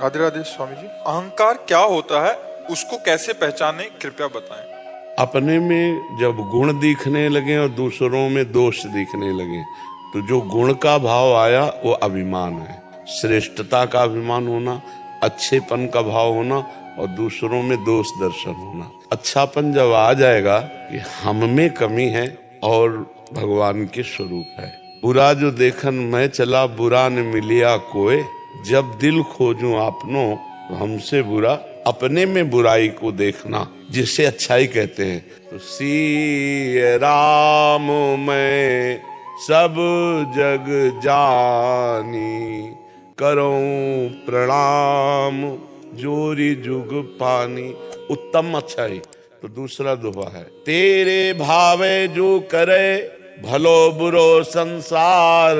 राधे राधे स्वामी जी। अहंकार क्या होता है, उसको कैसे पहचाने, कृपया बताएं। अपने में जब गुण दिखने लगे और दूसरों में दोष दिखने लगे तो जो गुण का भाव आया वो अभिमान है। श्रेष्ठता का अभिमान होना, अच्छेपन का भाव होना और दूसरों में दोष दर्शन होना। अच्छापन जब आ जाएगा कि हम में कमी है और भगवान के स्वरूप है। बुरा जो देखन मैं चला, बुरा न मिलिया कोय, जब दिल खोजूं आपनो तो हमसे बुरा अपने में बुराई को देखना, जिसे अच्छाई कहते हैं। तो सी राम मैं सब जग जानी, करूं प्रणाम जोरी जुग पानी। उत्तम अच्छाई। तो दूसरा दोहा है, तेरे भावे जो करे भलो बुरो संसार,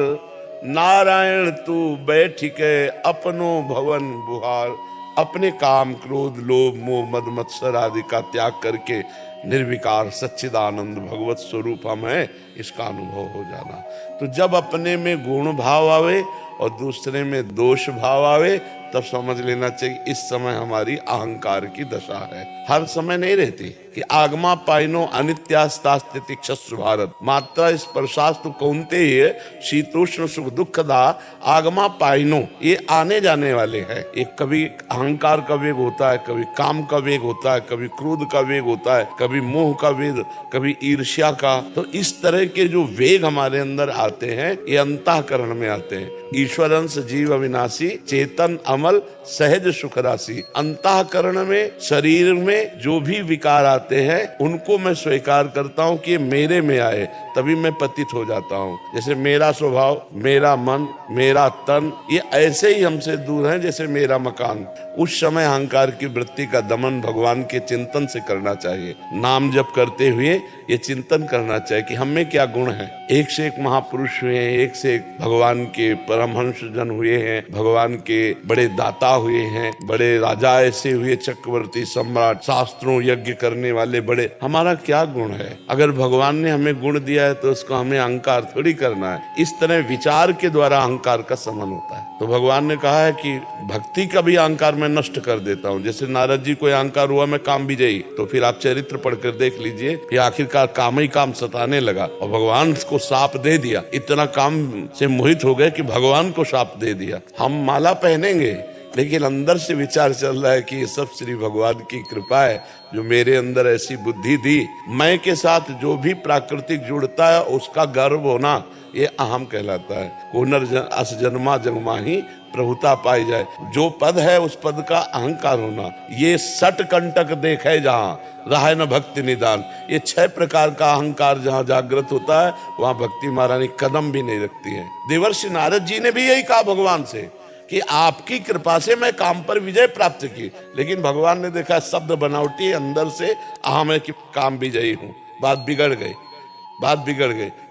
नारायण तू बैठ के अपनो भवन बुहार। अपने काम क्रोध लोभ मोह मद मत्सर आदि का त्याग करके निर्विकार सच्चिदानंद भगवत स्वरूप हम है, इसका अनुभव हो जाना। तो जब अपने में गुण भाव आवे और दूसरे में दोष भाव आवे तब समझ लेना चाहिए इस समय हमारी अहंकार की दशा है। हर समय नहीं रहती कि आगमा पाइनो अनित्यास्तास्थिति क्षस्त्र भारत, मात्रा स्पर्शास्तु कौनते ही शीतोष्ण सुख दुखदा आगमा पाइनो, ये आने जाने वाले हैं। एक कभी अहंकार का वेग होता है, कभी काम का वेग होता है, कभी क्रोध का वेग होता है, कभी मोह का वेग, कभी ईर्ष्या का। तो इस तरह के जो वेग हमारे अंदर आते हैं ये अंतःकरण में आते हैं। ईश्वरंश जीव अविनाशी, चेतन अमल सहज सुख राशि। अंतःकरण में शरीर में जो भी विकार आते हैं उनको मैं स्वीकार करता हूँ कि मेरे में आए, तभी मैं पतित हो जाता हूँ। जैसे मेरा स्वभाव, मेरा मन, मेरा तन, ये ऐसे ही हमसे दूर है जैसे मेरा मकान। उस समय अहंकार की वृत्ति का दमन भगवान के चिंतन से करना चाहिए। नाम जप करते हुए ये चिंतन करना चाहिए कि हम में क्या गुण है। एक से एक महापुरुष हुए हैं, एक से एक भगवान के परमहंस जन हुए हैं, भगवान के बड़े दाता हुए हैं, बड़े राजा ऐसे हुए, चक्रवर्ती सम्राट, शास्त्रों यज्ञ करने वाले बड़े। हमारा क्या गुण है? अगर भगवान ने हमें गुण दिया है तो उसको हमें अहंकार थोड़ी करना है। इस तरह विचार के द्वारा अहंकार का समन होता है। तो भगवान ने कहा है कि भक्ति का भी अहंकार मैं नष्ट कर देता हूँ। जैसे नारद जी को अहंकार हुआ मैं काम विजयी, तो फिर आप चरित्र पढ़कर देख लीजिए कि आखिरकार काम ही काम सताने लगा और भगवान को शाप दे दिया। इतना काम से मोहित हो गए कि भगवान को शाप दे दिया। हम माला पहनेंगे लेकिन अंदर से विचार चल रहा है कि ये सब श्री भगवान की कृपा है जो मेरे अंदर ऐसी बुद्धि दी। मैं के साथ जो भी प्राकृतिक जुड़ता है उसका गर्व होना ये अहम कहलाता है। पुनर्जन्म जन्मा जन्मा ही प्रभुता पाई जाए। जो पद है उस पद का अहंकार होना, ये सट कंटक देखे जहाँ रहा न भक्ति निदान। ये 6 प्रकार का अहंकार जहाँ जागृत होता है वहाँ भक्ति महारानी कदम भी नहीं रखती है। देवर्षि नारद जी ने भी यही कहा भगवान से कि आपकी कृपा से मैं काम पर विजय प्राप्त की, लेकिन भगवान ने देखा शब्द बनावटी अंदर से अहम है कि काम विजयी हूँ। बात बिगड़ गई।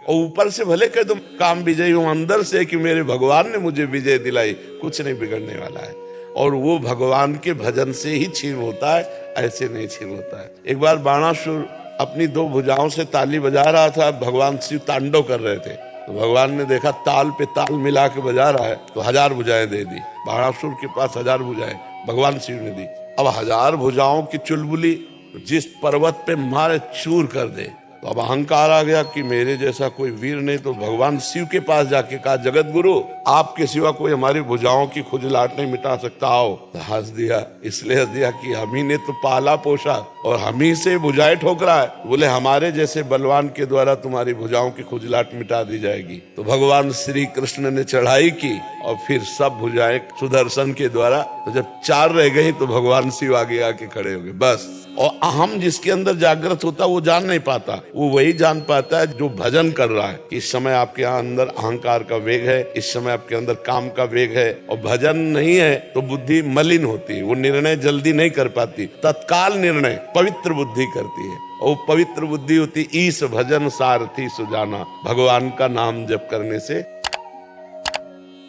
और ऊपर से भले कह तुम काम विजयी हूँ, अंदर से कि मेरे भगवान ने मुझे विजय दिलाई, कुछ नहीं बिगड़ने वाला है। और वो भगवान के भजन से ही छीन होता है, ऐसे नहीं छीन होता है। एक बार बाणासुर अपनी 2 भुजाओं से ताली बजा रहा था, भगवान शिव तांडव कर रहे थे। तो भगवान ने देखा ताल पे ताल मिला के बजा रहा है तो 1000 भुजाएं दे दी। बाणासुर के पास 1000 भुजाएं भगवान शिव ने दी। अब 1000 भुजाओं की चुलबुली जिस पर्वत पे मारे चूर कर दे, तो अब अहंकार आ गया कि मेरे जैसा कोई वीर नहीं। तो भगवान शिव के पास जाके कहा, जगत गुरु आपके सिवा कोई हमारी भुजाओं की खुजलाहट नहीं मिटा सकता, आओ। तो हंस दिया, इसलिए हंस दिया कि हम ही ने तो पाला पोषा और हम ही से भुजाएं ठोक रहा है। बोले हमारे जैसे बलवान के द्वारा तुम्हारी भुजाओं की खुजलाहट मिटा दी जाएगी। तो भगवान श्री कृष्ण ने चढ़ाई की और फिर सब भुजाएं सुदर्शन के द्वारा, तो जब 4 रह गई तो भगवान शिव आगे आके खड़े हो गए, बस। और अहम जिसके अंदर जागृत होता वो जान नहीं पाता, वो वही जान पाता है जो भजन कर रहा है। इस समय आपके यहाँ अंदर अहंकार का वेग है, इस समय आपके अंदर काम का वेग है और भजन नहीं है तो बुद्धि मलिन होती है, वो निर्णय जल्दी नहीं कर पाती। तत्काल निर्णय पवित्र बुद्धि करती है और पवित्र बुद्धि होती ईश भजन सारथी सुजाना। भगवान का नाम जप करने से